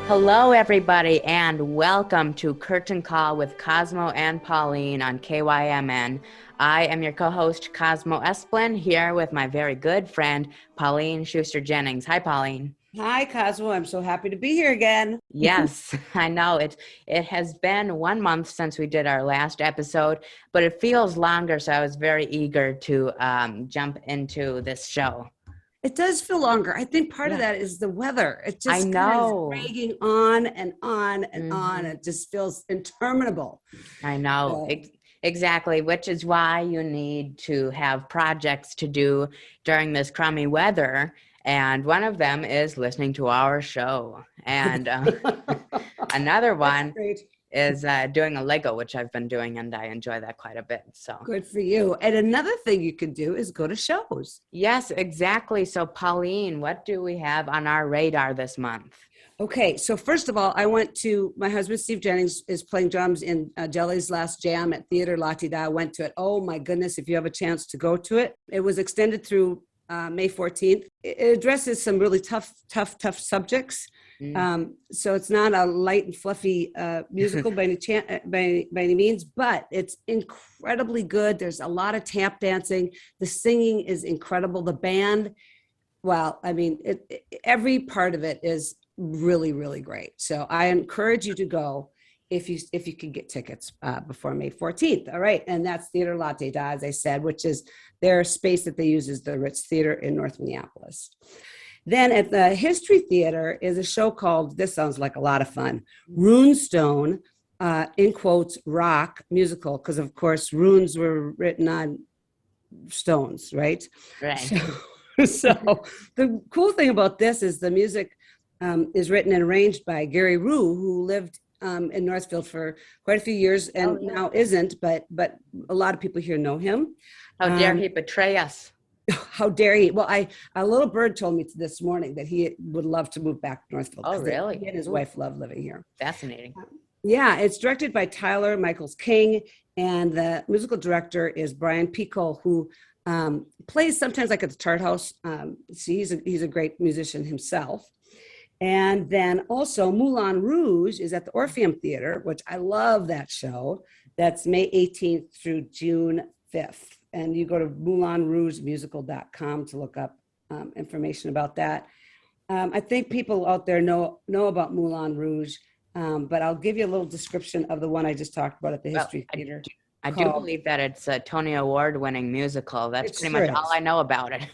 Hello, everybody, and welcome to Curtain Call with Cosmo and Pauline on KYMN. I am your co-host, Cosmo Esplin, here with my very good friend, Pauline Schuster-Jennings. Hi, Pauline. Hi, Cosmo. I'm so happy to be here again. Yes, I know it has been 1 month since we did our last episode, but it feels longer, so I was very eager to jump into this show. It does feel longer. I think part of Yeah, that is the weather. It I just kind of is know. dragging on and on and on. Mhm. It just feels interminable. I know. So, Exactly, which is why you need to have projects to do during this crummy weather. And one of them is listening to our show. And another that's one great. is doing a Lego, which I've been doing, and I enjoy that quite a bit. So, Good for you. And another thing you can do is go to shows. yes, exactly. So, Pauline, what do we have on our radar this month? Okay, so first of all, I went to my husband Steve Jennings is playing drums in Jelly's Last Jam at Theater La Tida. I went to it. Oh my goodness! If you have a chance to go to it, it was extended through May 14th. It addresses some really tough subjects. Mm. So it's not a light and fluffy musical by any means, but it's incredibly good. There's a lot of tap dancing. The singing is incredible. The band, well, I mean, every part of it is really, really great. So I encourage you to go if you can get tickets before May 14th. All right. And that's Theater Latte Da, as I said, which is their space that they use is the Ritz Theater in North Minneapolis. Then at the History Theater is a show called, this sounds like a lot of fun, Runestone, in quotes, rock musical, because of course runes were written on stones, right? Right. So the cool thing about this is the music is written and arranged by Gary Rue, who lived in Northfield for quite a few years and now isn't, but a lot of people here know him. How dare he betray us? How dare he? Well, a little bird told me this morning that he would love to move back to Northfield. Oh, really? He and his wife love living here. Fascinating. Yeah, it's directed by Tyler Michaels King, and the musical director is Brian Pico, who plays sometimes like at the Chart House. So he's a great musician himself. And then also Moulin Rouge is at the Orpheum Theater, which I love that show. That's May 18th through June 5th. And you go to moulinrougemusical.com to look up information about that. I think people out there know about Moulin Rouge, but I'll give you a little description of the one I just talked about at the History Theater. I do believe that it's a Tony Award-winning musical. That's pretty much all I know about it.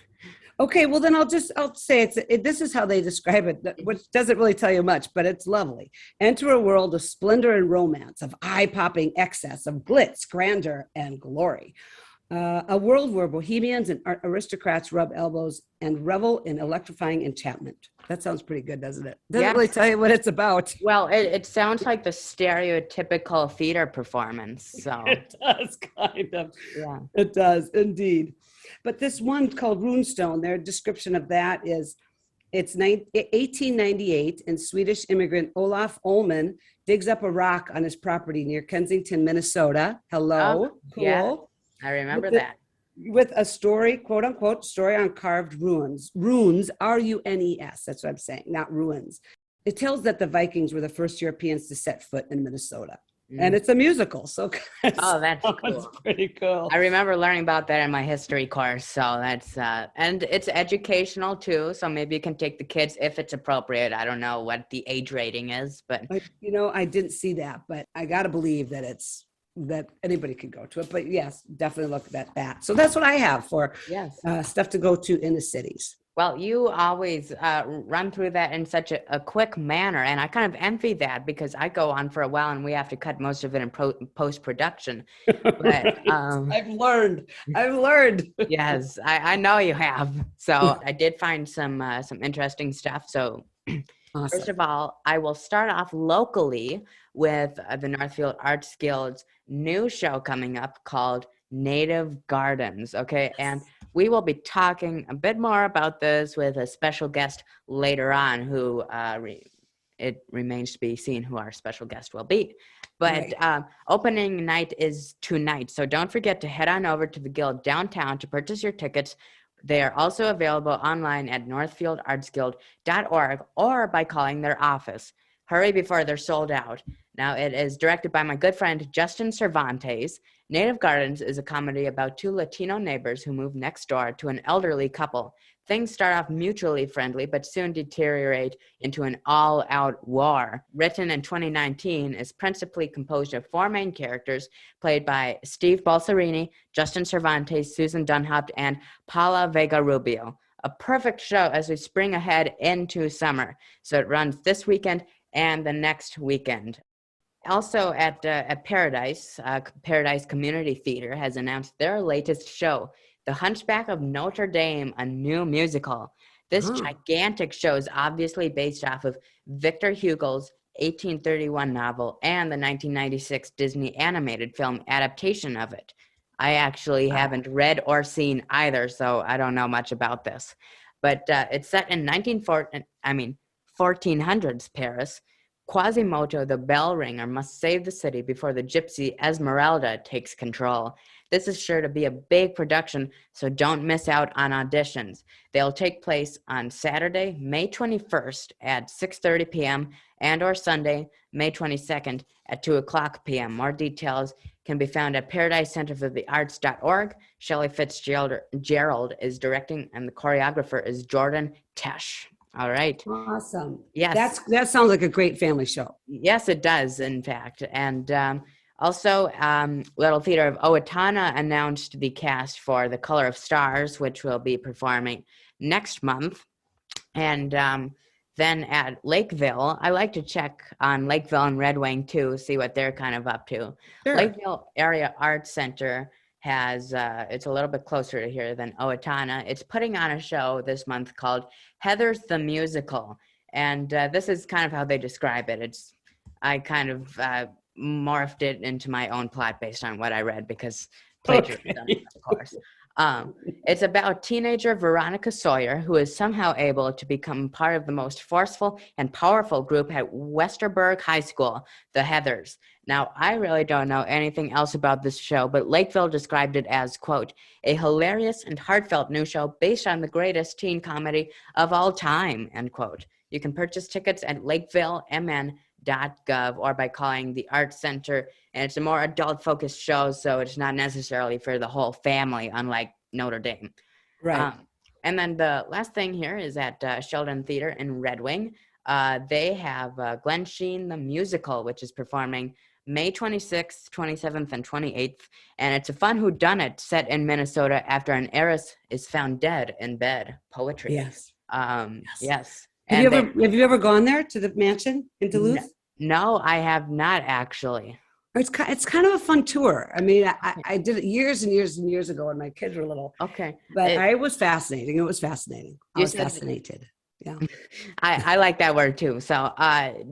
Okay, well then I'll say this is how they describe it, which doesn't really tell you much, but it's lovely. Enter a world of splendor and romance, of eye-popping excess, of glitz, grandeur, and glory. A world where bohemians and aristocrats rub elbows and revel in electrifying enchantment. That sounds pretty good, doesn't it? Doesn't really tell you what it's about. Well, it sounds like the stereotypical theater performance. So It does, kind of. Yeah. It does, indeed. But this one called Runestone, their description of that is, it's 1898, and Swedish immigrant Olaf Ullman digs up a rock on his property near Kensington, Minnesota. Hello, cool. Yeah, I remember that. With a story, quote unquote, story on carved runes. Runes, R-U-N-E-S, that's what I'm saying, not ruins. It tells that the Vikings were the first Europeans to set foot in Minnesota. And it's a musical, so that's cool. Pretty cool. I remember learning about that in my history course, so that's and it's educational too. So maybe you can take the kids if it's appropriate. I don't know what the age rating is, but I didn't see that, but I got to believe that anybody could go to it. But yes, definitely look at that. So that's what I have for stuff to go to in the cities. Well, you always run through that in such a quick manner, and I kind of envy that because I go on for a while and we have to cut most of it in post-production. But I've learned. Yes, I know you have. So I did find some interesting stuff. So awesome. First of all, I will start off locally with the Northfield Arts Guild's new show coming up called Native Gardens. Okay, yes. And we will be talking a bit more about this with a special guest later on who it remains to be seen who our special guest will be. But opening night is tonight, so don't forget to head on over to the Guild downtown to purchase your tickets. They are also available online at northfieldartsguild.org or by calling their office. Hurry before they're sold out. Now, it is directed by my good friend Justin Cervantes. Native Gardens is a comedy about two Latino neighbors who move next door to an elderly couple. Things start off mutually friendly, but soon deteriorate into an all-out war. Written in 2019, is principally composed of four main characters, played by Steve Balserini, Justin Cervantes, Susan Dunhaupt, and Paula Vega Rubio. A perfect show as we spring ahead into summer. So it runs this weekend and the next weekend. Also at Paradise, Paradise Community Theater has announced their latest show, The Hunchback of Notre Dame, a new musical. This gigantic show is obviously based off of Victor Hugo's 1831 novel and the 1996 Disney animated film adaptation of it. I actually haven't read or seen either, so I don't know much about this. But it's set in 1400s Paris. Quasimodo, the bell ringer, must save the city before the gypsy Esmeralda takes control. This is sure to be a big production, so don't miss out on auditions. They'll take place on Saturday, May 21st at 6:30 p.m. and or Sunday, May 22nd at 2 o'clock p.m. More details can be found at paradisecenterforthearts.org. Shelley Fitzgerald is directing, and the choreographer is Jordan Tesh. All right. Awesome. Yes. That sounds like a great family show. Yes, it does, in fact. And also, Little Theater of Owatonna announced the cast for The Color of Stars, which will be performing next month. And then at Lakeville, I like to check on Lakeville and Red Wing, too, see what they're kind of up to. Sure. Lakeville Area Arts Center has, it's a little bit closer to here than Owatonna. It's putting on a show this month called Heather's the Musical. And this is kind of how they describe it. I kind of morphed it into my own plot based on what I read because plagiarism, of course. It's about teenager Veronica Sawyer, who is somehow able to become part of the most forceful and powerful group at Westerberg High School, the Heathers. Now, I really don't know anything else about this show, but Lakeville described it as, quote, a hilarious and heartfelt new show based on the greatest teen comedy of all time, end quote. You can purchase tickets at lakevillemn.gov or by calling the Arts Center, and it's a more adult-focused show, so it's not necessarily for the whole family, unlike Notre Dame. Right. And then the last thing here is at Sheldon Theater in Red Wing. They have Glenn Sheen, the musical, which is performing May 26th, 27th, and 28th. And it's a fun whodunit set in Minnesota after an heiress is found dead in bed. Poetry. Yes. Yes. Have you ever gone there to the mansion in Duluth? No, I have not actually. It's kind of a fun tour. I mean, I did it years and years and years ago when my kids were little. Okay. But it was fascinating. It was fascinating. I was fascinated. Yeah. I like that word too. So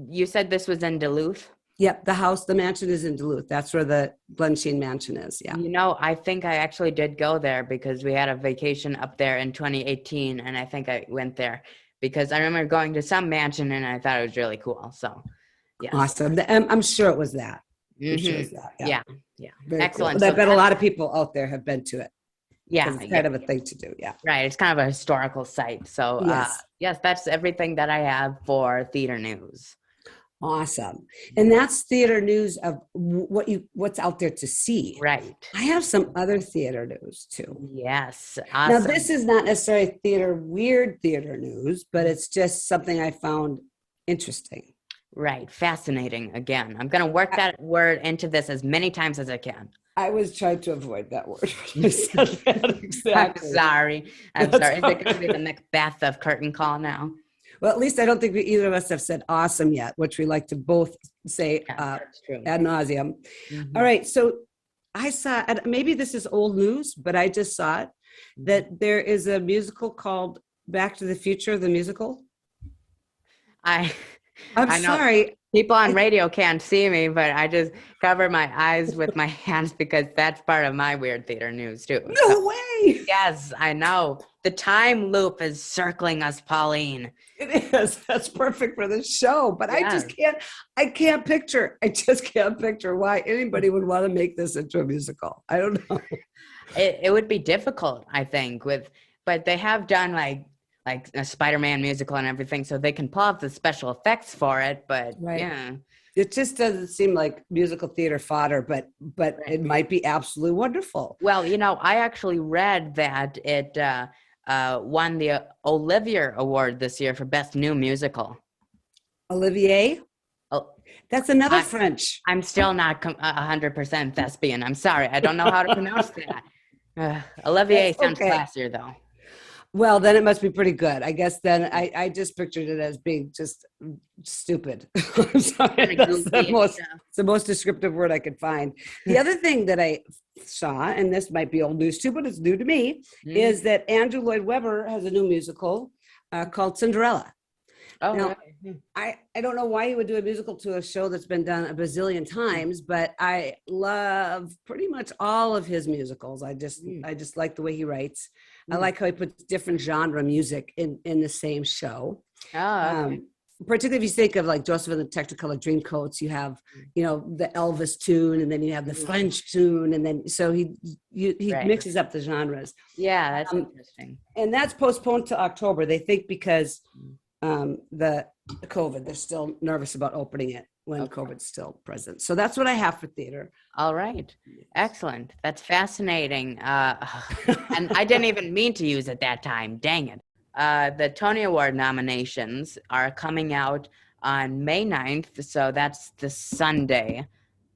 you said this was in Duluth? Yep. The mansion is in Duluth. That's where the Glen Sheen mansion is. Yeah. You know, I think I actually did go there because we had a vacation up there in 2018. And I think I went there because I remember going to some mansion and I thought it was really cool. So, yes. Awesome. I'm sure it was that. Mm-hmm. I'm sure it was that. Yeah. Very excellent. Cool. I bet a lot of people out there have been to it. Yeah. It's kind of a thing to do. Yeah. Right. It's kind of a historical site. So, yes, that's everything that I have for theater news. Awesome. And that's theater news of what's out there to see. Right. I have some other theater news too. Yes. Awesome. Now, this is not necessarily weird theater news, but it's just something I found interesting. Right. Fascinating. Again, I'm going to work that word into this as many times as I can. I was trying to avoid that word. I said that exactly. I'm sorry. Is it going to be the Macbeth of curtain call now? Well, at least I don't think either of us have said awesome yet, which we like to both say ad nauseum. Mm-hmm. All right. So I saw, and maybe this is old news, but I just saw it, that there is a musical called Back to the Future, the musical. I'm sorry. People on radio can't see me, but I just cover my eyes with my hands because that's part of my weird theater news too. No way. Yes, I know. The time loop is circling us, Pauline. It is. That's perfect for the show. But yes. I just can't picture why anybody would want to make this into a musical. I don't know. It would be difficult, I think, but they have done like like a Spider-Man musical and everything, so they can pull off the special effects for it. But Right. yeah, It just doesn't seem like musical theater fodder, but right. it might be absolutely wonderful. Well, I actually read that it won the Olivier Award this year for Best New Musical. Olivier, Oh, that's another I, French. I'm still not 100% thespian. I'm sorry. I don't know how to pronounce that. Olivier That's sounds okay. classier, though. Well, then it must be pretty good. I guess then I just pictured it as being just stupid. I'm sorry. Kind of That's goofy and stuff. it's the most descriptive word I could find. The other thing that I saw, and this might be old news too, but it's new to me, Mm. is that Andrew Lloyd Webber has a new musical called Cinderella. Oh, Now, really? I don't know why you would do a musical to a show that's been done a bazillion times, but I love pretty much all of his musicals. Mm. I just like the way he writes. I Mm. like how he puts different genre music in the same show. Oh, okay. Particularly if you think of like Joseph and the Technicolor Dreamcoats, you have, the Elvis tune, and then you have the Mm. French tune, and then so he Right. mixes up the genres. Yeah, that's Um, interesting. and that's postponed to October. They think because Mm. the COVID, they're still nervous about opening it when Okay. COVID's still present. So that's what I have for theater. All right. Excellent. That's fascinating. And I didn't even mean to use it that time. Dang it. The Tony Award nominations are coming out on May 9th. So that's the Sunday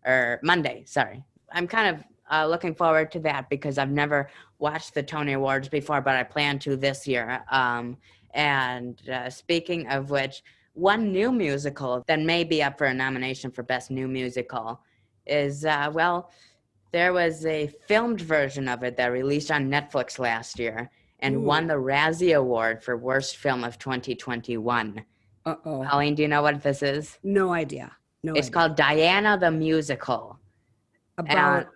or Monday. Sorry. I'm kind of looking forward to that because I've never watched the Tony Awards before, but I plan to this year. And speaking of which, one new musical that may be up for a nomination for Best New Musical is, there was a filmed version of it that released on Netflix last year and won Ooh. the Razzie Award for Worst Film of 2021. Uh-oh. Colleen, do you know what this is? No idea. No It's idea. called Diana the Musical. And About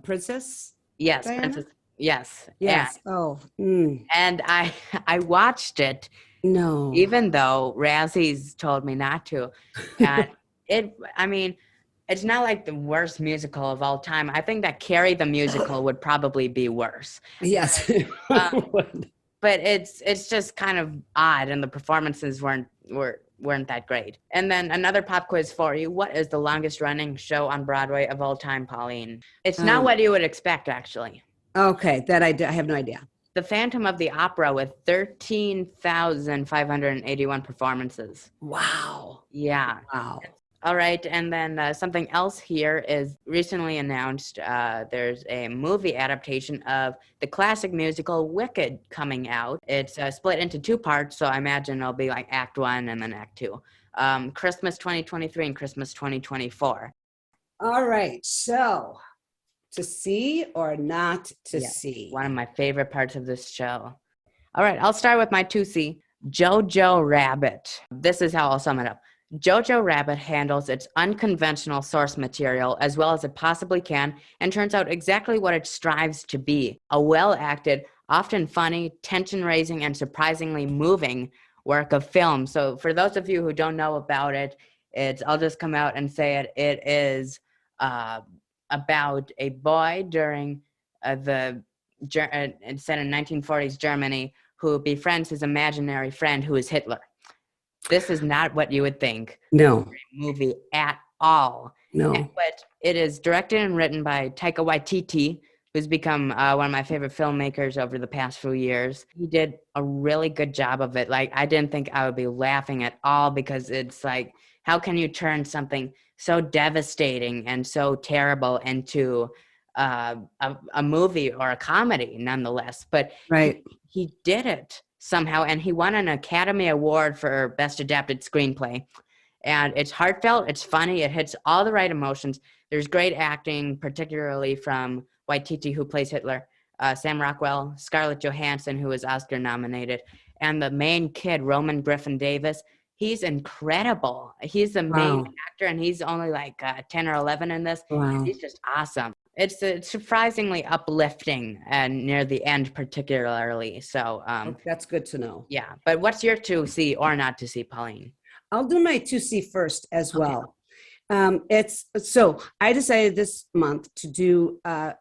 Princess yes, Diana? Princess. Yes. Yes. Oh, And I I watched it no. even though Razzie's told me not to. And I mean, it's not like the worst musical of all time. I think that Carrie the musical would probably be worse. Yes. Uh, but it's just kind of odd, and the performances weren't that great. And then another pop quiz for you: what is the longest running show on Broadway of all time, Pauline? It's not what you would expect, actually. Okay, I have no idea. The Phantom of the Opera with 13,581 performances. Wow. Yeah. Wow. All right. And then something else here is recently announced there's a movie adaptation of the classic musical Wicked coming out. It's split into two parts, so I imagine it'll be like Act 1 and then Act 2. Christmas 2023 and Christmas 2024. All right. So, to see or not to see? One of my favorite parts of this show. All right, I'll start with my 2C, Jojo Rabbit. This is how I'll sum it up. Jojo Rabbit handles its unconventional source material as well as it possibly can and turns out exactly what it strives to be, a well-acted, often funny, tension-raising, and surprisingly moving work of film. So for those of you who don't know about it, I'll just come out and say it. It is about a boy during it's set in 1940s Germany who befriends his imaginary friend who is Hitler. This is not what you would think. No. Movie at all. No. But it is directed and written by Taika Waititi, who's become one of my favorite filmmakers over the past few years. He did a really good job of it. Like, I didn't think I would be laughing at all because it's like, how can you turn something so devastating and so terrible into a movie or a comedy nonetheless? But right. He did it somehow, and he won an Academy Award for Best Adapted Screenplay. And it's heartfelt, it's funny, it hits all the right emotions. There's great acting, particularly from Waititi, who plays Hitler, Sam Rockwell, Scarlett Johansson, who is Oscar nominated, and the main kid, Roman Griffin Davis. He's incredible. He's the main actor, and he's only like 10 or 11 in this. Wow. He's just awesome. It's surprisingly uplifting and near the end particularly. So that's good to know. Yeah. But what's your to see or not to see, Pauline? I'll do my 2C first as well. So I decided this month to do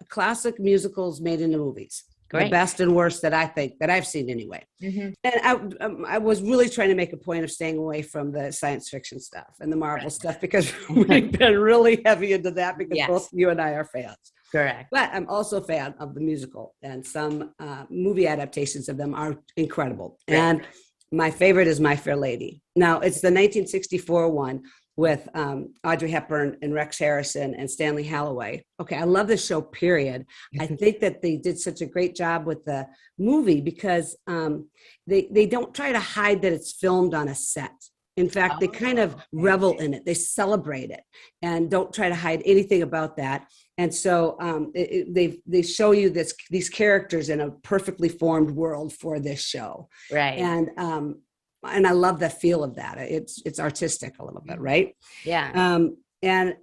classic musicals made into movies. The Great. best and worst that I think that I've seen anyway. Mm-hmm. And I was really trying to make a point of staying away from the science fiction stuff and the Marvel stuff because we've been really heavy into that because both you and I are fans. Correct. But I'm also a fan of the musical, and some movie adaptations of them are incredible. Right. And my favorite is My Fair Lady. Now, it's the 1964 one with Audrey Hepburn and Rex Harrison and Stanley Holloway. Okay, I love this show, period. I think that they did such a great job with the movie because they don't try to hide that it's filmed on a set. In fact, they kind of revel in it. They celebrate it and don't try to hide anything about that. And so they show you these characters in a perfectly formed world for this show. Right. And I love the feel of that. It's artistic a little bit, right? Yeah. And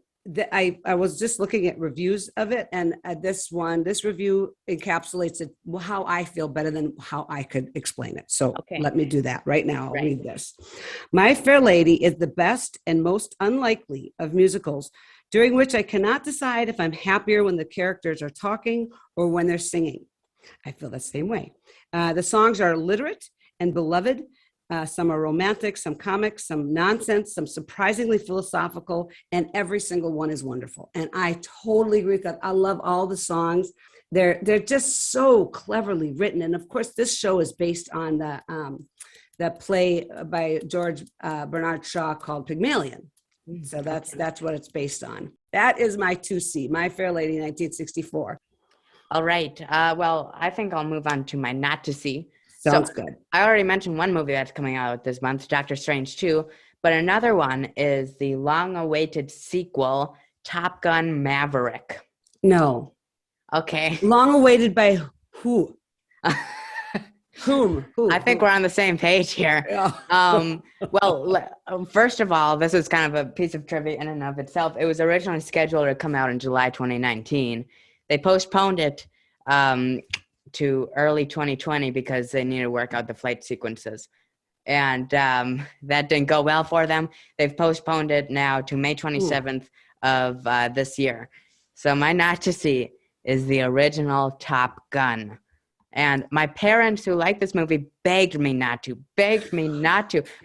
I was just looking at reviews of it, and this review encapsulates it how I feel better than how I could explain it. So let me do that right now. I'll read this. My Fair Lady is the best and most unlikely of musicals, during which I cannot decide if I'm happier when the characters are talking or when they're singing. I feel the same way. The songs are literate and beloved. Some are romantic, some comic, some nonsense, some surprisingly philosophical, and every single one is wonderful. And I totally agree with that. I love all the songs. They're just so cleverly written. And of course, this show is based on the play by George Bernard Shaw called Pygmalion. So that's what it's based on. That is my 2C, My Fair Lady, 1964. All right. Well, I think I'll move on to my not to see. Sounds good. I already mentioned one movie that's coming out this month, Doctor Strange 2, but another one is the long-awaited sequel, Top Gun Maverick. No. Okay. Long-awaited by who? Whom? Who? I think we're on the same page here. Yeah. Well, first of all, this is kind of a piece of trivia in and of itself. It was originally scheduled to come out in July 2019. They postponed it to early 2020 because they needed to work out the flight sequences. And that didn't go well for them. They've postponed it now to May 27th of this year. So my not to see is the original Top Gun. And my parents who like this movie begged me not to,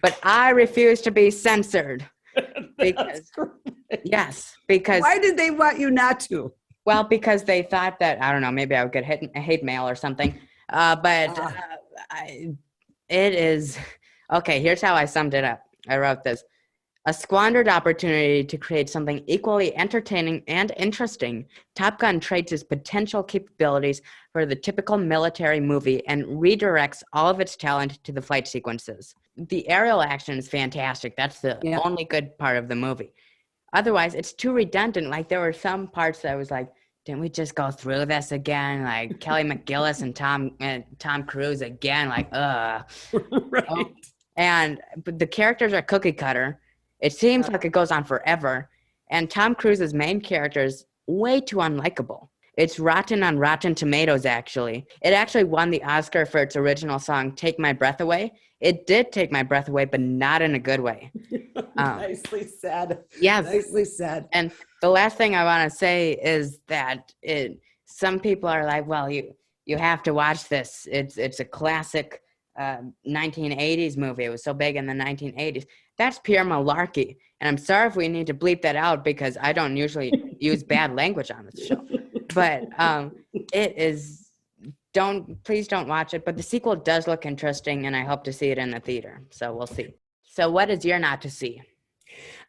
but I refused to be censored. Because why did they want you not to? Well, because they thought that, I don't know, maybe I would get hate mail or something. It is, okay, here's how I summed it up. I wrote this. A squandered opportunity to create something equally entertaining and interesting. Top Gun trades its potential capabilities for the typical military movie and redirects all of its talent to the flight sequences. The aerial action is fantastic. That's the only good part of the movie. Otherwise, it's too redundant. Like, there were some parts that I was like, didn't we just go through this again? Like, Kelly McGillis and Tom Cruise again. Like, ugh. Right. But the characters are cookie cutter. It seems like it goes on forever. And Tom Cruise's main character is way too unlikable. It's rotten on Rotten Tomatoes, actually. It actually won the Oscar for its original song, Take My Breath Away. It did take my breath away, but not in a good way. Nicely said. Yes. Nicely said. And the last thing I want to say is that some people are like, well, you have to watch this. It's a classic 1980s movie. It was so big in the 1980s. That's pure malarkey. And I'm sorry if we need to bleep that out because I don't usually use bad language on this show. But it is... please don't watch it, but the sequel does look interesting and I hope to see it in the theater. So we'll see. So what is your not to see?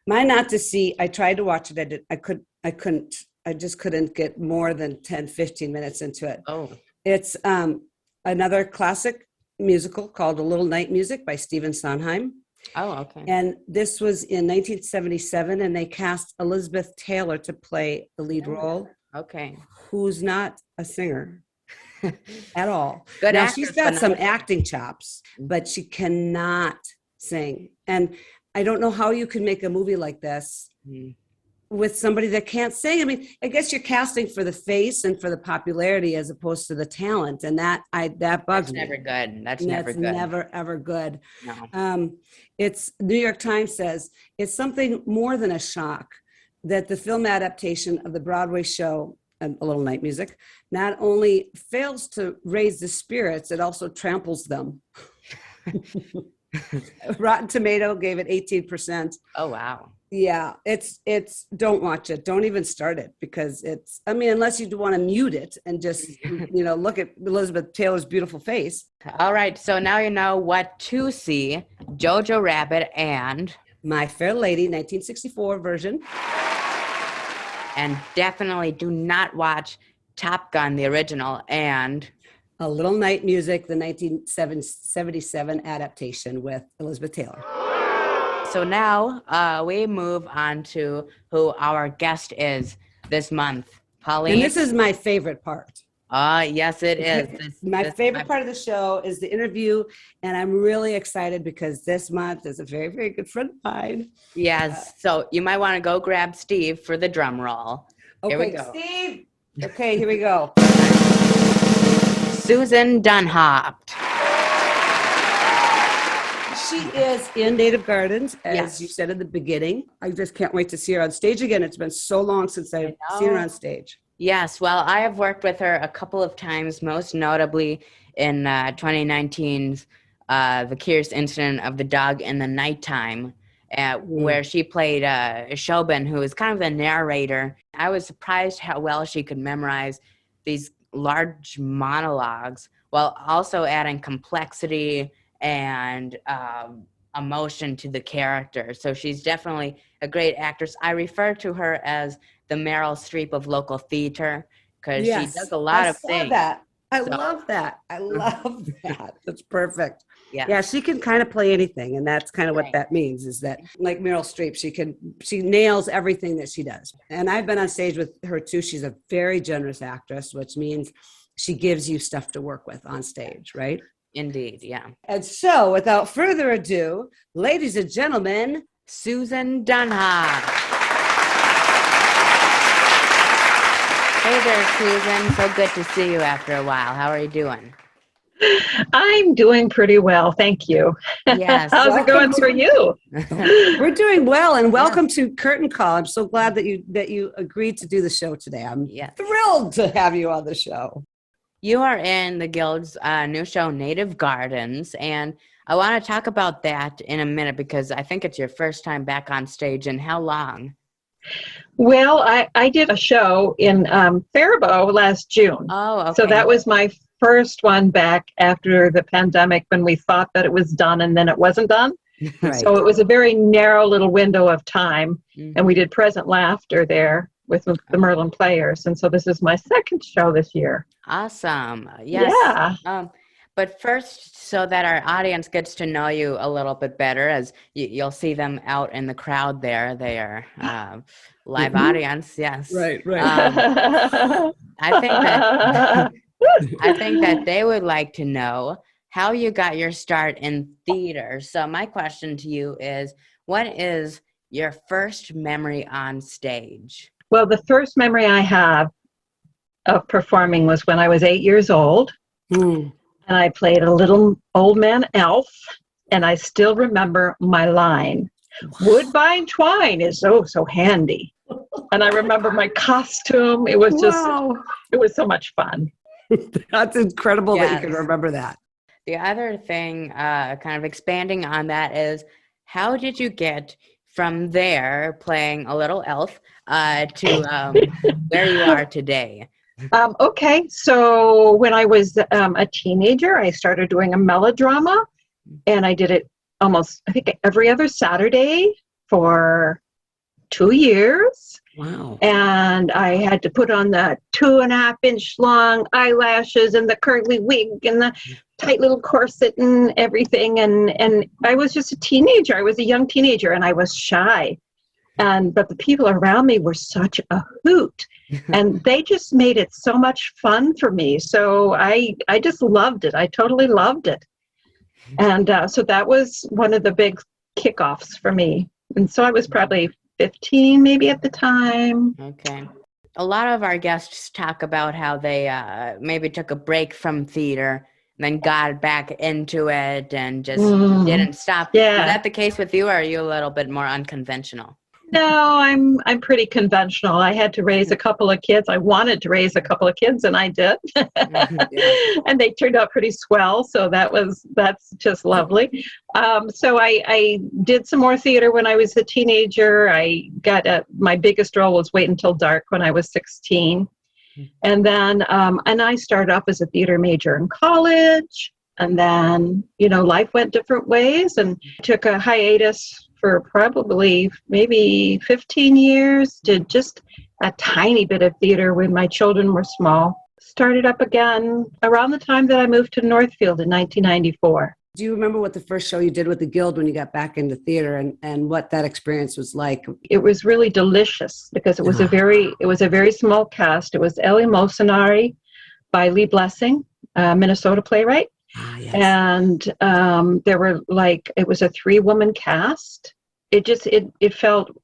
My not to see, I tried to watch it. I just couldn't get more than 10, 15 minutes into it. Oh. It's another classic musical called A Little Night Music by Stephen Sondheim. Oh, okay. And this was in 1977 and they cast Elizabeth Taylor to play the lead role. Okay. Who's not a singer. At all. Good now actress, she's got some acting chops, but she cannot sing. And I don't know how you can make a movie like this with somebody that can't sing. I mean, I guess you're casting for the face and for the popularity as opposed to the talent, and that bugs me. Never good. That's never ever good. No. It's New York Times says it's something more than a shock that the film adaptation of the Broadway show A Little Night Music, not only fails to raise the spirits, it also tramples them. Rotten Tomato gave it 18%. Oh, wow. Yeah, it's don't watch it. Don't even start it because unless you want to mute it and just, look at Elizabeth Taylor's beautiful face. All right. So now you know what to see. Jojo Rabbit and My Fair Lady, 1964 version. And definitely do not watch Top Gun, the original, and A Little Night Music, the 1977 adaptation with Elizabeth Taylor. So now we move on to who our guest is this month. Pauline. And this is my favorite part. Yes, it is. My favorite part of the show is the interview, and I'm really excited because this month is a very, very good friend of mine. Yes, so you might want to go grab Steve for the drum roll. Okay, here we go. Steve. Okay, here we go. Susan Dunhaupt. She is in Native Gardens, as Yes. you said in the beginning. I just can't wait to see her on stage again. It's been so long since I've seen her on stage. Yes, well, I have worked with her a couple of times, most notably in 2019's The Curious Incident of the Dog in the Nighttime, where she played Shobin, who is kind of the narrator. I was surprised how well she could memorize these large monologues while also adding complexity and emotion to the character. So she's definitely a great actress. I refer to her as the Meryl Streep of local theater because she does a lot of things. I love that. That's perfect. Yeah. Yeah, she can kind of play anything, and that's kind of what that means, is that like Meryl Streep, she nails everything that she does. And I've been on stage with her too. She's a very generous actress, which means she gives you stuff to work with on stage, right? Indeed, yeah. And so, without further ado, ladies and gentlemen, Susan Dunhaupt. Hey there, Susan. So good to see you after a while. How are you doing? I'm doing pretty well, thank you. Yes. How's it going for you? We're doing well, and welcome to Curtain Call. I'm so glad that you agreed to do the show today. I'm thrilled to have you on the show. You are in the Guild's new show, Native Gardens, and I want to talk about that in a minute because I think it's your first time back on stage. And how long? Well, I did a show in Faribault last June. Oh, okay. So that was my first one back after the pandemic when we thought that it was done and then it wasn't done. Right. So it was a very narrow little window of time. Mm-hmm. And we did Present Laughter there with the Merlin Players. And so this is my second show this year. Awesome. Yes. Yeah. But first, so that our audience gets to know you a little bit better, as you'll see them out in the crowd there. They are live audience. Yes. Right. I think that they would like to know how you got your start in theater. So my question to you is, what is your first memory on stage? Well, the first memory I have of performing was when I was 8 years old. And I played a little old man elf, and I still remember my line. Woodbine twine is so handy. And I remember my costume. It was it was so much fun. That's incredible that you can remember that. The other thing, kind of expanding on that, is how did you get from there, playing a little elf, to where you are today? Okay, so when I was a teenager, I started doing a melodrama, and I did it almost, I think, every other Saturday for 2 years. Wow. And I had to put on the 2.5-inch long eyelashes and the curly wig and the tight little corset and everything. And I was just a teenager. I was a young teenager, and I was shy. But the people around me were such a hoot. And they just made it so much fun for me. So I just loved it. I totally loved it. And so that was one of the big kickoffs for me. And so I was probably 15 maybe at the time. Okay. A lot of our guests talk about how they maybe took a break from theater and then got back into it and just didn't stop. Yeah. Is that the case with you, or are you a little bit more unconventional? No, I'm pretty conventional. I had to raise a couple of kids. I wanted to raise a couple of kids, and I did. And they turned out pretty swell. So that's just lovely. So I did some more theater when I was a teenager. I got my biggest role was Wait Until Dark when I was 16. And then and I started off as a theater major in college. And then, life went different ways and took a hiatus for probably maybe 15 years, did just a tiny bit of theater when my children were small. Started up again around the time that I moved to Northfield in 1994. Do you remember what the first show you did with the Guild when you got back into theater and what that experience was like? It was really delicious because it was a very small cast. It was Ellie Mocenari by Lee Blessing, Minnesota playwright. Yes. And there were it was a 3-woman cast. It felt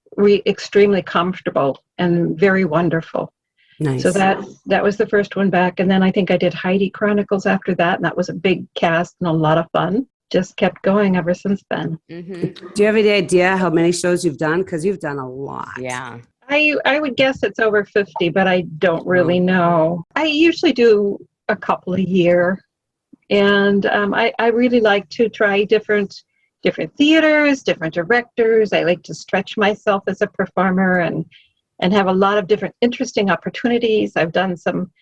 extremely comfortable and very wonderful. Nice. So that was the first one back. And then I think I did Heidi Chronicles after that. And that was a big cast and a lot of fun. Just kept going ever since then. Mm-hmm. Do you have any idea how many shows you've done? Because you've done a lot. Yeah. I would guess it's over 50, but I don't really know. I usually do a couple a year. And I really like to try different theaters, different directors. I like to stretch myself as a performer and have a lot of different interesting opportunities. I've done some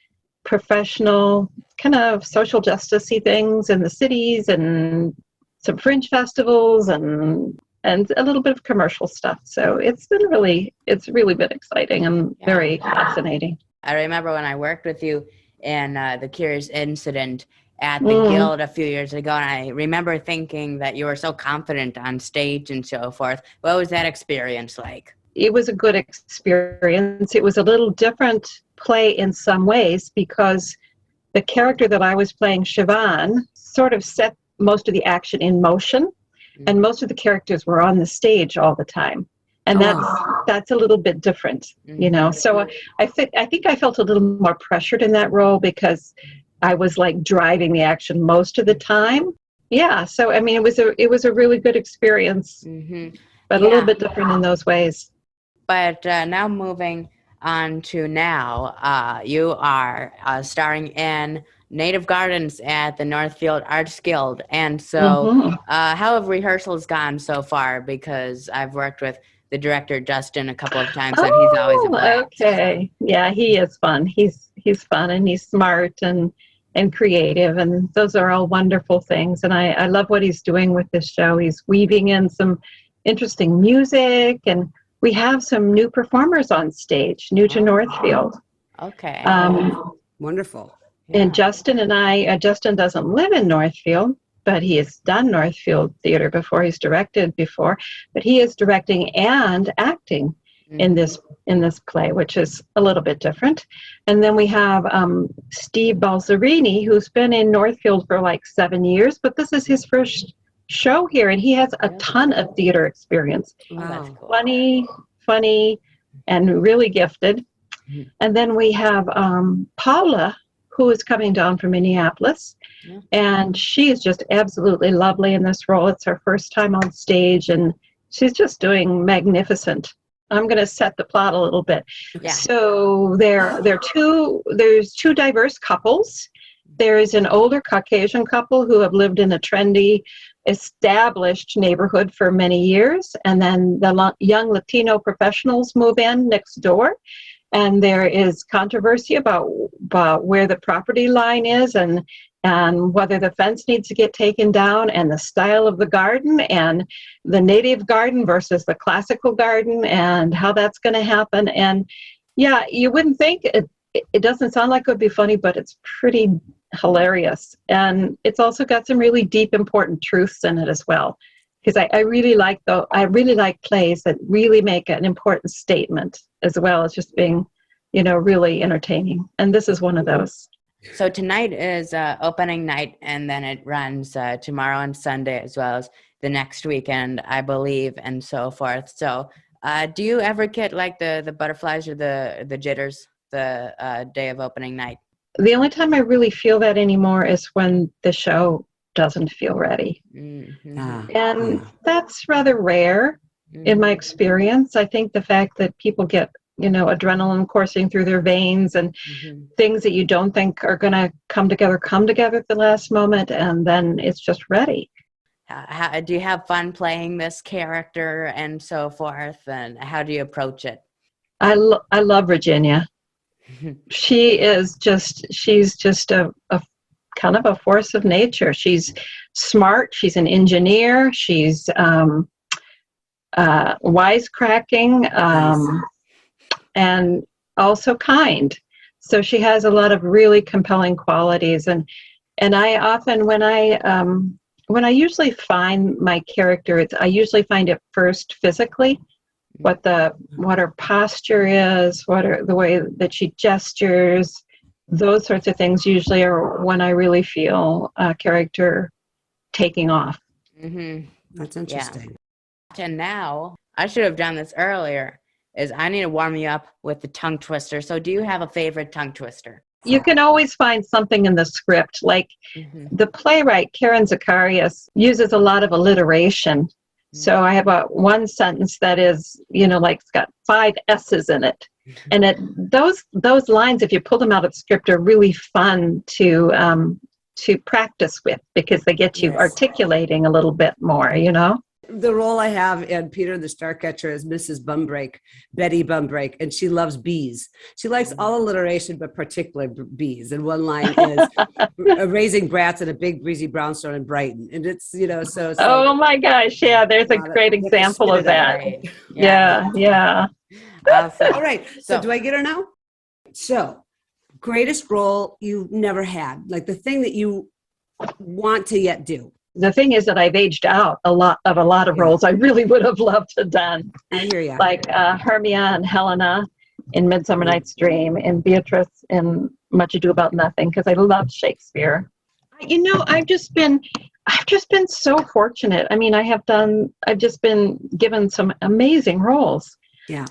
professional kind of social justice-y things in the cities and some fringe festivals and a little bit of commercial stuff. So it's really been exciting and very fascinating. I remember when I worked with you in the Curious Incident at the Guild a few years ago, and I remember thinking that you were so confident on stage and so forth. What was that experience like? It was a good experience. It was a little different play in some ways because the character that I was playing, Siobhan, sort of set most of the action in motion, and most of the characters were on the stage all the time. And that's a little bit different, So I think I felt a little more pressured in that role because I was driving the action most of the time. Yeah. So, I mean, it was a really good experience, but a little bit different in those ways. But now moving on to now, you are starring in Native Gardens at the Northfield Arts Guild. And so how have rehearsals gone so far? Because I've worked with the director, Justin, a couple of times, and he's always a blast. Okay. Yeah, he is fun. He's fun and he's smart and creative, and those are all wonderful things. And I love what he's doing with this show. He's weaving in some interesting music, and we have some new performers on stage, new to Northfield. Okay. Wonderful. And Justin and Justin doesn't live in Northfield, but he has done Northfield theater before. He's directed before, but he is directing and acting in this play, which is a little bit different. And then we have Steve Balzerini, who's been in Northfield for 7 years, but this is his first show here, and he has a ton of theater experience. Wow. That's cool. Funny, and really gifted. And then we have Paula, who is coming down from Minneapolis, and she is just absolutely lovely in this role. It's her first time on stage, and she's just doing magnificent. I'm going to set the plot a little bit. Yeah. So there's two diverse couples. There is an older Caucasian couple who have lived in a trendy, established neighborhood for many years, and then the young Latino professionals move in next door. And there is controversy about where the property line is and whether the fence needs to get taken down, and the style of the garden, and the native garden versus the classical garden, and how that's going to happen. And yeah, you wouldn't think it doesn't sound like it would be funny, but it's pretty hilarious. And it's also got some really deep, important truths in it as well. Because I really like plays that really make an important statement as well as just being, really entertaining. And this is one of those. So tonight is opening night, and then it runs tomorrow and Sunday as well as the next weekend, I believe, and so forth. So do you ever get the butterflies or the jitters the day of opening night? The only time I really feel that anymore is when the show doesn't feel ready. Mm-hmm. And that's rather rare. in my experience. I think the fact that people get, adrenaline coursing through their veins and things that you don't think are going to come together at the last moment, and then it's just ready. Do you have fun playing this character and so forth? And how do you approach it? I love Virginia. She's just a kind of a force of nature. She's smart. She's an engineer. She's wisecracking, and also kind. So she has a lot of really compelling qualities. And I often, when I usually find my character, I usually find it first physically, what her posture is, the way that she gestures. Those sorts of things usually are when I really feel a character taking off. That's interesting. Yeah. And now, I should have done this earlier, is I need to warm you up with the tongue twister. So do you have a favorite tongue twister? You can always find something in the script. Like the playwright, Karen Zacharias, uses a lot of alliteration. So I have one sentence that is, like it's got 5 S's in it. And those lines, if you pull them out of the script, are really fun to practice with, because they get you articulating a little bit more, The role I have in Peter the Starcatcher is Mrs. Bumbrake, Betty Bumbrake, and she loves bees. She likes all alliteration, but particularly bees. And one line is raising brats in a big breezy brownstone in Brighton. And it's, so it's my gosh. Yeah, there's a great example of that. Right. Yeah. Awesome. All right. So do I get her now? So greatest role you've never had, like the thing that you want to yet do. The thing is that I've aged out a lot of roles I really would have loved to have done. I hear you. Like Hermia and Helena in Midsummer Night's Dream, and Beatrice in Much Ado About Nothing, because I love Shakespeare. I've just been so fortunate. I mean, I've just been given some amazing roles. Yeah.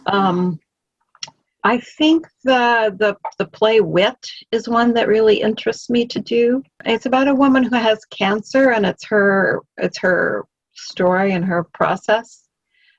I think the play Wit is one that really interests me to do. It's about a woman who has cancer, and it's her story and her process,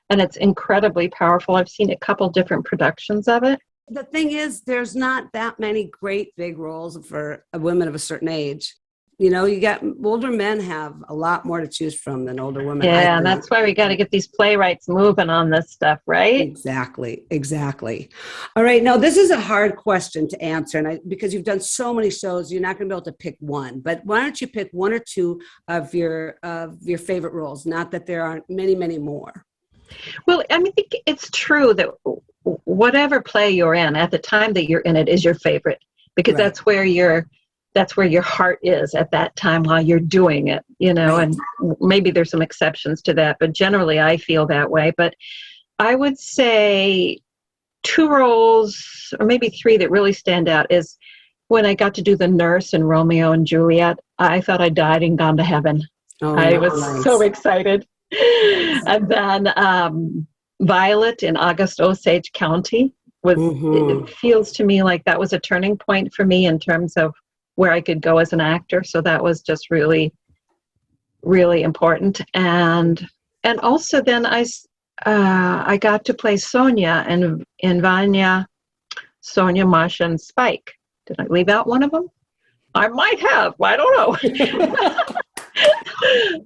and it's incredibly powerful. I've seen a couple different productions of it. The thing is, there's not that many great big roles for women of a certain age. You got older men have a lot more to choose from than older women. Yeah, and that's why we got to get these playwrights moving on this stuff, right? Exactly. All right, now this is a hard question to answer, and because you've done so many shows, you're not going to be able to pick one. But why don't you pick one or two of your favorite roles? Not that there aren't many, many more. Well, I think it's true that whatever play you're in at the time that you're in it is your favorite, because that's where your heart is at that time while you're doing it, and maybe there's some exceptions to that, but generally I feel that way. But I would say 2 roles, or maybe 3, that really stand out is when I got to do the nurse in Romeo and Juliet. I thought I died and gone to heaven. I was so excited. And then Violet in August Osage County it feels to me like that was a turning point for me in terms of where I could go as an actor. So that was just really, really important. And also then I got to play Sonia in Vanya, Sonia, Masha, and Spike. Did I leave out one of them? I might have. I don't know.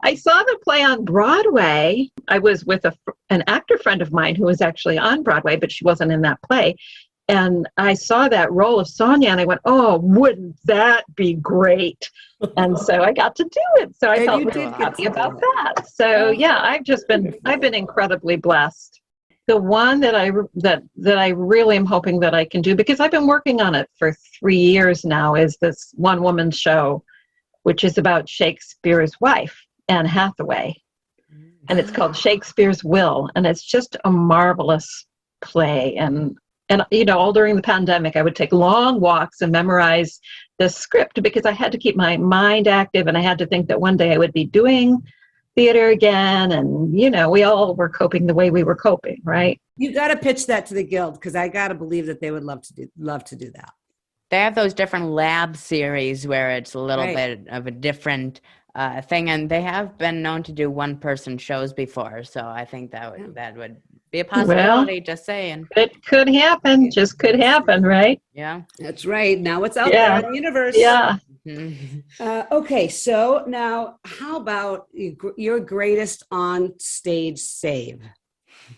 I saw the play on Broadway. I was with an actor friend of mine who was actually on Broadway, but she wasn't in that play. And I saw that role of Sonia, and I went, "Oh, wouldn't that be great?" And so I got to do it. So I felt really happy about that. So yeah, I've been incredibly blessed. The one that I really am hoping that I can do, because I've been working on it for 3 years now, is this one-woman show, which is about Shakespeare's wife, Anne Hathaway, and it's called Shakespeare's Will, and it's just a marvelous play. And all during the pandemic, I would take long walks and memorize the script, because I had to keep my mind active, and I had to think that one day I would be doing theater again. And, we all were coping the way we were coping, right? You got to pitch that to the Guild, because I got to believe that they would love to do that. They have those different lab series where it's a little bit of a different thing, and they have been known to do one-person shows before. So I think that would be a possibility. Just saying. It could happen. Just could happen, right? Yeah. That's right. Now it's out there in the universe. Yeah. Okay, so now how about your greatest on stage save,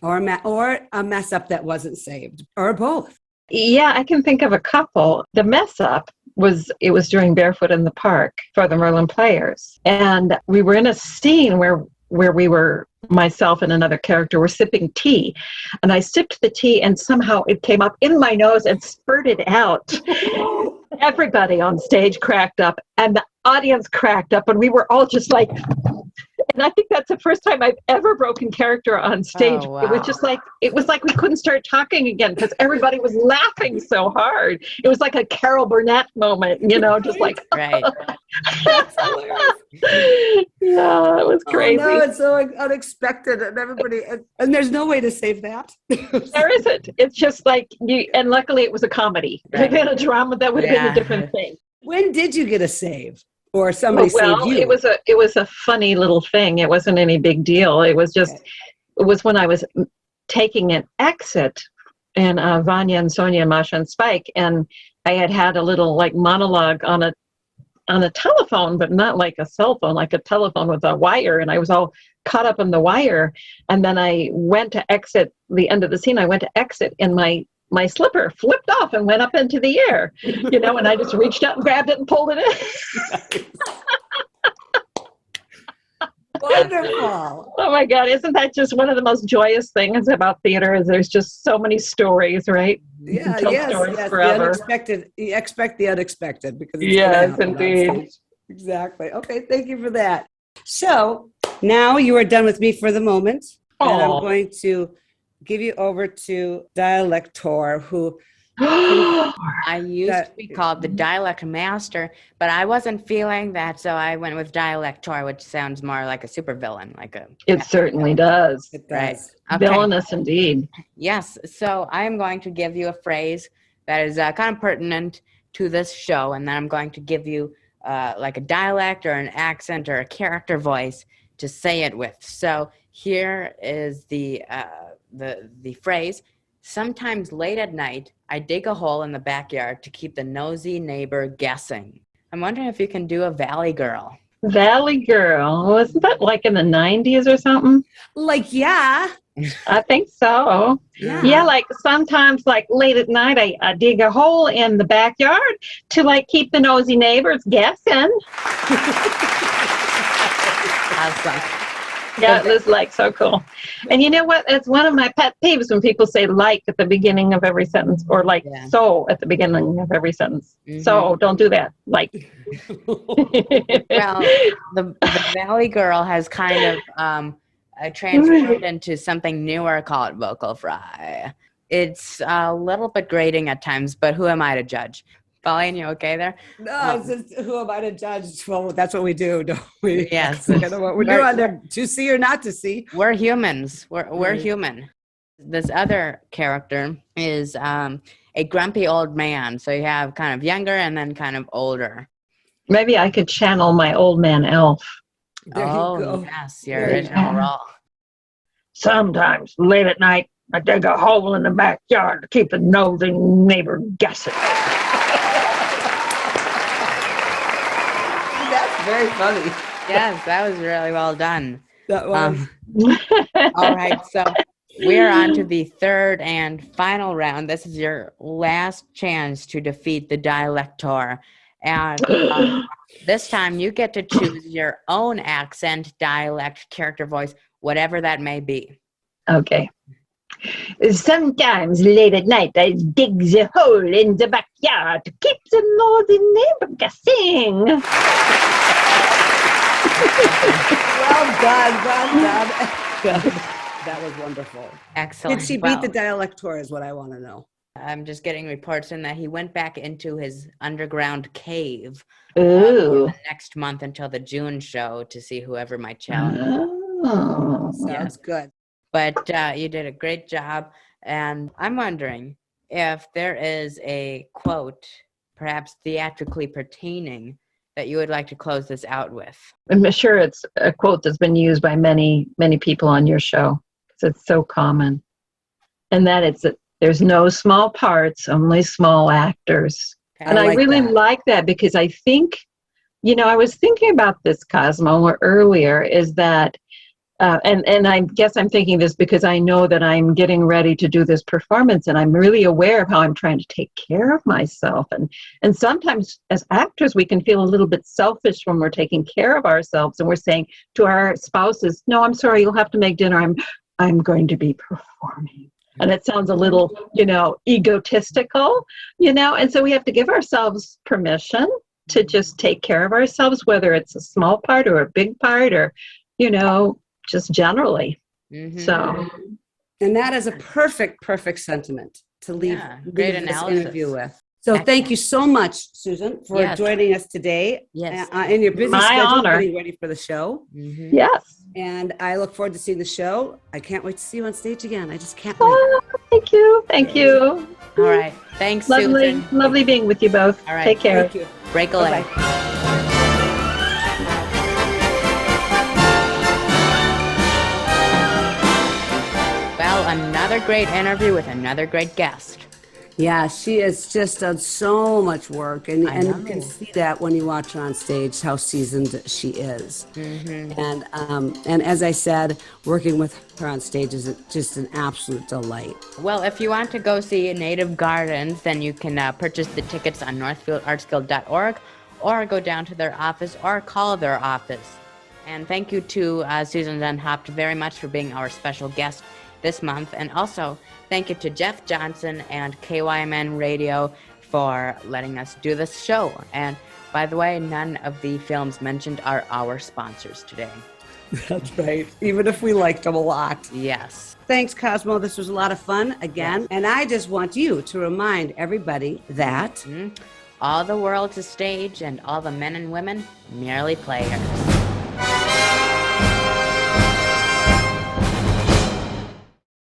or a mess up that wasn't saved, or both? Yeah, I can think of a couple. The mess up was during Barefoot in the Park for the Merlin Players, and we were in a scene where we were, myself and another character, were sipping tea, and I sipped the tea and somehow it came up in my nose and spurted out. Everybody on stage cracked up and the audience cracked up, and we were all just like, and I think that's the first time I've ever broken character on stage. Oh, wow. It was like we couldn't start talking again because everybody was laughing so hard. It was like a Carol Burnett moment, just like, right. That's hilarious. Yeah, it was crazy. Oh, no, it's so unexpected, and and there's no way to save that. There isn't. It's just like and luckily it was a comedy. If it had been a drama, that would have been a different thing. When did you get a save? Or somebody saved you? It was a funny little thing. It wasn't any big deal. It was just, It was when I was taking an exit, and Vanya and Sonia and Masha and Spike, and I had a little like monologue on a telephone, but not like a cell phone, like a telephone with a wire, and I was all caught up in the wire. And then I went to exit the end of the scene. I went to exit, and my slipper flipped off and went up into the air, and I just reached out and grabbed it and pulled it in. Wonderful. Oh my God, isn't that just one of the most joyous things about theater? Is there's just so many stories, right? Yeah, Stories yes. forever. The unexpected. You expect the unexpected because it's yes, gonna happen indeed. on stage. Exactly. Okay, thank you for that. So now you are done with me for the moment, and I'm going to give you over to Dialector, who I used to be called the dialect master, but I wasn't feeling that, so I went with dialector, which sounds more like a supervillain, It certainly does. It does. Right. Okay. Villainous indeed. Yes. So I am going to give you a phrase that is kind of pertinent to this show, and then I'm going to give you like a dialect or an accent or a character voice to say it with. So here is the phrase. Sometimes late at night, I dig a hole in the backyard to keep the nosy neighbor guessing. I'm wondering if you can do a Valley Girl. Valley Girl. Wasn't that like in the 90s or something? Yeah. I think so. Yeah, like sometimes like late at night, I dig a hole in the backyard to like keep the nosy neighbors guessing. Awesome. Yeah, it was like so cool. And you know what? It's one of my pet peeves when people say like at the beginning of every sentence, or like so at the beginning of every sentence. Mm-hmm. So don't do that. Like. Well, the Valley Girl has kind of transformed into something newer called vocal fry. It's a little bit grating at times, but who am I to judge? Pauline, you okay there? No, it's just, who am I to judge? Well, that's what we do, don't we? Yes. That's kind of what we do on there, to see or not to see. We're humans. We're human. This other character is a grumpy old man. So you have kind of younger and then kind of older. Maybe I could channel my old man elf. There you go. Yes, your original role. Sometimes late at night, I dig a hole in the backyard to keep the nosy neighbor guessing. Very funny. Yes, that was really well done. That was. All right, so we're on to the third and final round. This is your last chance to defeat the dialector. And this time you get to choose your own accent, dialect, character voice, whatever that may be. Okay. Sometimes late at night I dig the hole in the backyard to keep the nosy neighbor guessing. Well done. That was wonderful. Excellent. Did she beat the dialector is what I want to know. I'm just getting reports in that he went back into his underground cave the next month until the June show to see whoever might challenge. Sounds good. But you did a great job. And I'm wondering if there is a quote, perhaps theatrically pertaining that you would like to close this out with? I'm sure it's a quote that's been used by many, many people on your show, because it's so common. And that it's that there's no small parts, only small actors. And I really like that, because I think, I was thinking about this, Cosmo, earlier, is that, and I guess I'm thinking this because I know that I'm getting ready to do this performance, and I'm really aware of how I'm trying to take care of myself. And sometimes as actors, we can feel a little bit selfish when we're taking care of ourselves, and we're saying to our spouses, no, I'm sorry, you'll have to make dinner. I'm going to be performing. And it sounds a little, egotistical, and so we have to give ourselves permission to just take care of ourselves, whether it's a small part or a big part, or, just generally. Mm-hmm. So, and that is a perfect sentiment to leave, great leave analysis. this interview with. So thank you so much, Susan, for joining us today. Yes. In your busy My schedule, honor. getting ready for the show. Mm-hmm. yes. And I look forward to seeing the show. I can't wait to see you on stage again. I just can't wait. Oh, thank you. Thank you. All right. Thanks, Lovely, Susan. lovely being with you both. All right. Take care. Thank you. Break a leg. Bye-bye. Well, another great interview with another great guest. Yeah, she has just done so much work, and I you know. can see that when you watch her on stage, how seasoned she is. Mm-hmm. And as I said, working with her on stage is just an absolute delight. Well, if you want to go see Native Gardens, then you can purchase the tickets on northfieldartsguild.org, or go down to their office or call their office. And thank you to Susan Dunhaupt very much for being our special guest this month. And also, thank you to Jeff Johnson and KYMN Radio for letting us do this show. And by the way, none of the films mentioned are our sponsors today. That's right. Even if we liked them a lot. Yes. Thanks, Cosmo. This was a lot of fun again. And I just want you to remind everybody that all the world's a stage and all the men and women merely players.